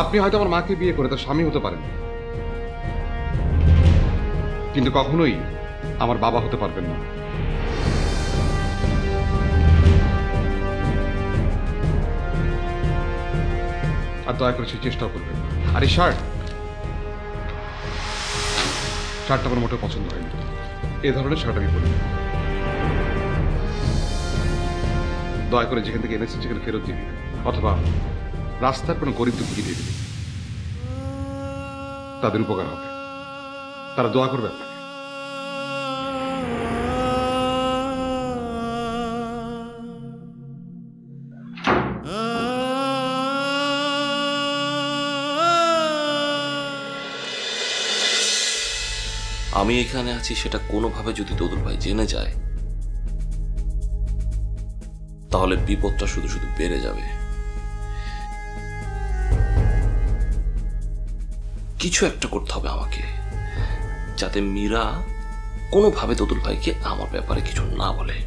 আপনি হয়তো আমার মাকে বিয়ে করে তার স্বামী হতে পারেন, কিন্তু কখনোই আমার বাবা হতে পারবেন না। আর দয়া করে সেই চেষ্টাও করবেন না। আর এই শার্টটা আমার মোটেও পছন্দ হয়নি। এ ধরনের শার্ট আমি পরি না। দয়া করে যেখান থেকে এনেছেন সেখানে ফেরত দিয়ে দিবেন, অথবা রাস্তার কোনো গরিব দুঃখীকে দিয়ে দিবেন। তাদের উপকার হবে, তারা দোয়া করবে আপনাকে। আমি এখানে আছি সেটা কোনোভাবে যদি দোদুল ভাই জেনে যায়, তাহলে বিপদটা শুধু শুধু বেড়ে যাবে। কিছু একটা করতে হবে আমাকে, যাতে মীরা কোনোভাবে দোদুল ভাইকে আমার ব্যাপারে কিছু না বলে।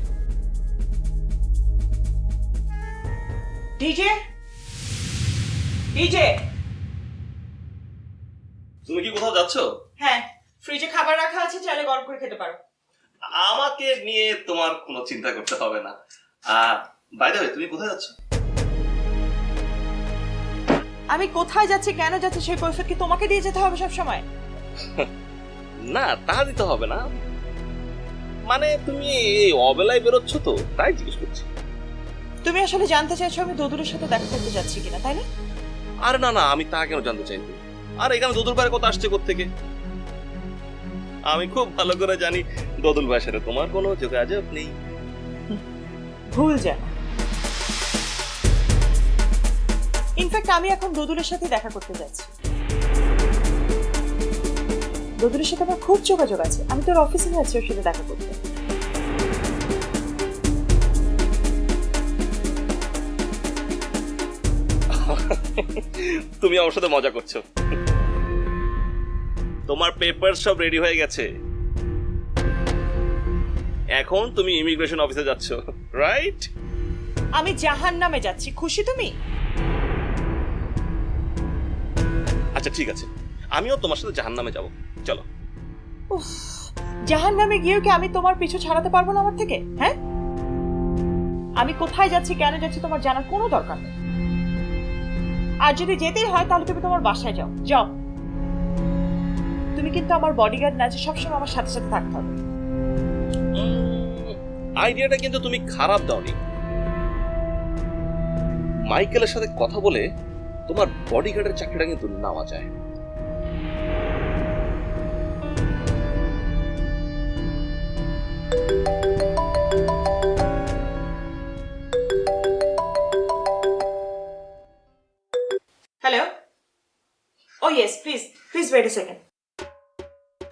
ডিজে, ডিজে, তুমি কি কোথাও যাচ্ছ? হ্যাঁ, ফ্রিজে খাবার রাখা আছে, চাইলে গরম করে খেতে পারো। আমাকে নিয়ে তোমার কোনো চিন্তা করতে হবে না। বাই দ্য ওয়ে, তুমি কোথায় যাচ্ছ? আমি কোথায় যাচ্ছি, কেন যাচ্ছি, সেই কৈফিয়ত কি তোমাকে দিয়ে যেতে হবে সব সময়? না, তা দিতে হবে না, মানে তুমি এই অবেলায় বেরোচ্ছ তো, তাই জিজ্ঞেস করছি। তুমি আসলে জানতে চাইছো আমি দোদুলের সাথে দেখা করতে যাচ্ছি কিনা, তাই না? আরে না না, আমি তা কেন জানতে চাই? আর এখানে দোদুল ভাইয়ের কথা আসছে কোত্থেকে? আমি খুব ভালো করে জানি দোদুল ভাইয়ের সাথে তোমার কোনো যোগাযোগ নেই। ভুল জানো। ইনফ্যাক্ট আমি এখন দোদুলের সাথে দেখা করতে যাচ্ছি। দোদুলের সাথে আমার খুব যোগাযোগ আছে, আমি তোর অফিসে যাচ্ছি ওর সাথে দেখা করতে। তুমি আমার সাথে মজা করছো। তোমার পেপার সব রেডি হয়ে গেছে, এখন তুমি ইমিগ্রেশন অফিসে যাচ্ছ, রাইট? আমি জাহান্নামে যাচ্ছি, খুশি তুমি? আচ্ছা ঠিক আছে, আমিও তোমার সাথে জাহান্নামে যাব, চলো। উফ, জাহান্নামে গিয়েও কি আমি তোমার পিছু ছাড়াতে পারবো না আমার থেকে? হ্যাঁ, আমি কোথায় যাচ্ছি, কেন যাচ্ছি তোমার জানার কোনো দরকার নেই। আর যদি যেতেই হয় তাহলে তুমি তোমার বাসায় যাও, যাও। তুমি কিন্তু আমার বডিগার্ড না যে সবসময় আমার সাথে সাথে থাকতে হবে। আইডিয়াটা কিন্তু তুমি খারাপ দাওনি। মাইকেলের সাথে কথা বলে তোমার বডিগার্ডের চাকরিটা কিন্তু নেওয়া যায়। Hello, oh yes, please please wait a second.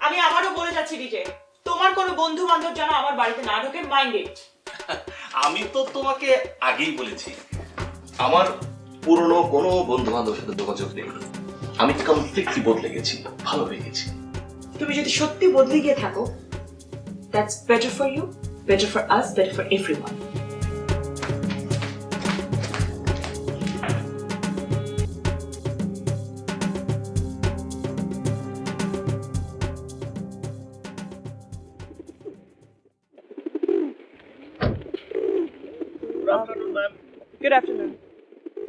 আমি আবারও বলে যাচ্ছি ডিজে, তোমার কোনো বন্ধু বান্ধব যেন আমার বাড়িতে না ঢোকে, মাইন্ড ইট। আমি তো তোমাকে আগেই বলেছি আমার পুরনো কোনো বন্ধু বান্ধবের সাথে যোগাযোগ নেই। আমি কমপ্লিটলি বদলে গেছি, ভালো হয়ে গেছি। তুমি যদি সত্যি বদলে গিয়ে থাকো, that's better for you, better for us, better for everyone. Good afternoon, ma'am. Good afternoon.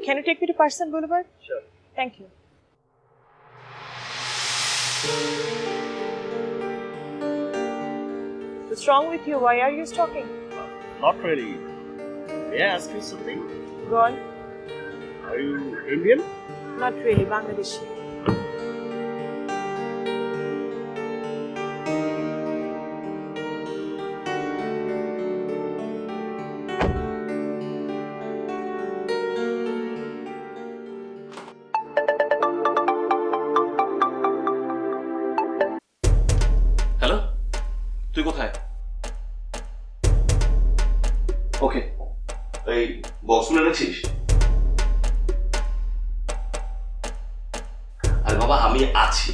Can you take me to Parson Boulevard? Sure. Thank you. What's wrong with you? Why are you stalking? Not really. May I ask you something? Go on. Are you Indian? Not really, Bangladeshi. Hello, তুই কোথায়? ওকে, এই box এনেছিস? আরে বাবা, আমি আছি।